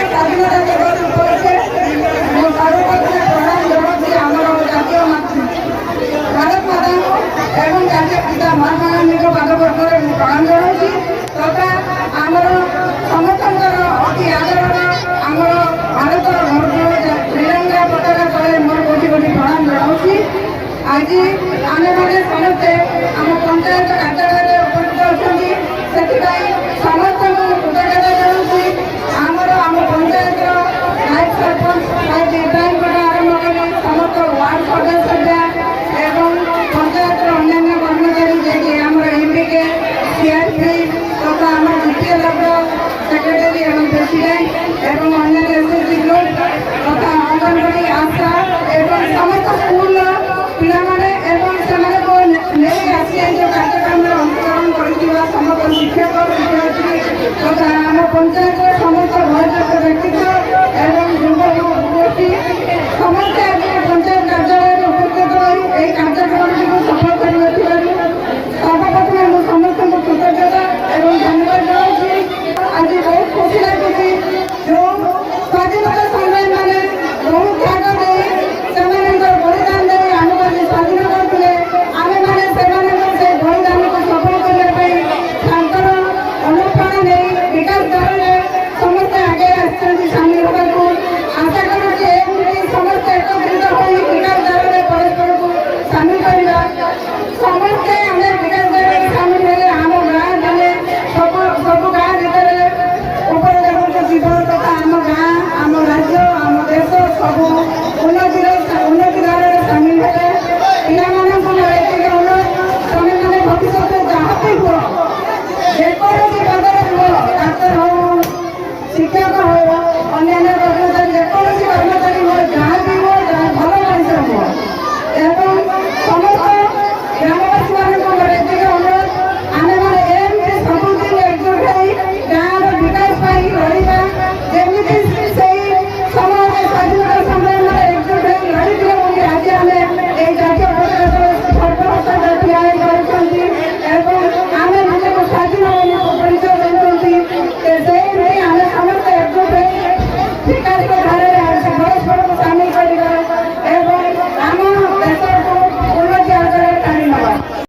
ସ୍ୱାଧୀନତା ଦିବସ ଉପଲକ୍ଷେ ମୁଁ ସର୍ବପ୍ରଥମେ ପ୍ରଣାମ ଜଣାଉଛି ଆମର ଜାତୀୟ ମାତୃ ଭାରତ ମାତାଙ୍କୁ ଏବଂ ଜାତୀୟ ପିତା ମହାତ୍ମା ଗାନ୍ଧୀଙ୍କ ପାଦପଦ୍ମରେ ମୁଁ ପ୍ରଣାମ ଜଣାଉଛି ତଥା ଆମର ସମସ୍ତଙ୍କର ଅତି ଆଦରର ଆମର ଭାରତର ଗୌରବ ତ୍ରିରଙ୍ଗା ପତାକା ତଳେ ମୋର କୋଟି କୋଟି ପ୍ରଣାମ ଜଣାଉଛି। ଆଜି ଆମେମାନେ ସମସ୍ତେ ଆମ ପଞ୍ଚାୟତ କାର୍ଯ୍ୟାଳୟରେ ଉପସ୍ଥିତ ଅଛନ୍ତି, ସେଥିପାଇଁ ସମସ୍ତଙ୍କୁ କୃତଜ୍ଞତା ଜଣାଉଛି। ଆମ ପଞ୍ଚାୟତର ନାୟକ ସରପଞ୍ଚ ବିଧାୟକଙ୍କଠୁ ଆରମ୍ଭ କରି ସମସ୍ତ ୱାର୍ଡ ସଦସ୍ୟ ଏବଂ ପଞ୍ଚାୟତର ଅନ୍ୟାନ୍ୟ କର୍ମଚାରୀ ଯିଏକି ଆମର ଏମ୍ପିକେ ସିଆର୍ପି ତଥା ଆମର ଦ୍ୱିତୀୟ ବ୍ଲକର ସେକ୍ରେଟାରୀ ଏବଂ ପ୍ରେସିଡେଣ୍ଟ ଏବଂ ଅନ୍ୟାନ୍ୟ ଏସ୍ଏଚ୍ଜି ଗ୍ରୁପ୍ ତଥା ଅଙ୍ଗନବାଡ଼ି ଆଶା ଏବଂ ସମସ୍ତ ସ୍କୁଲର ପିଲାମାନେ ଏବଂ ସେମାନଙ୍କୁ ନେଇ ଆସି ଏହି କାର୍ଯ୍ୟକ୍ରମରେ ଅଂଶଗ୍ରହଣ କରିଥିବା ସମସ୍ତ ଶିକ୍ଷକ ଶିକ୍ଷୟିତ୍ରୀ ତଥା ଆମ ପଞ୍ଚାୟତ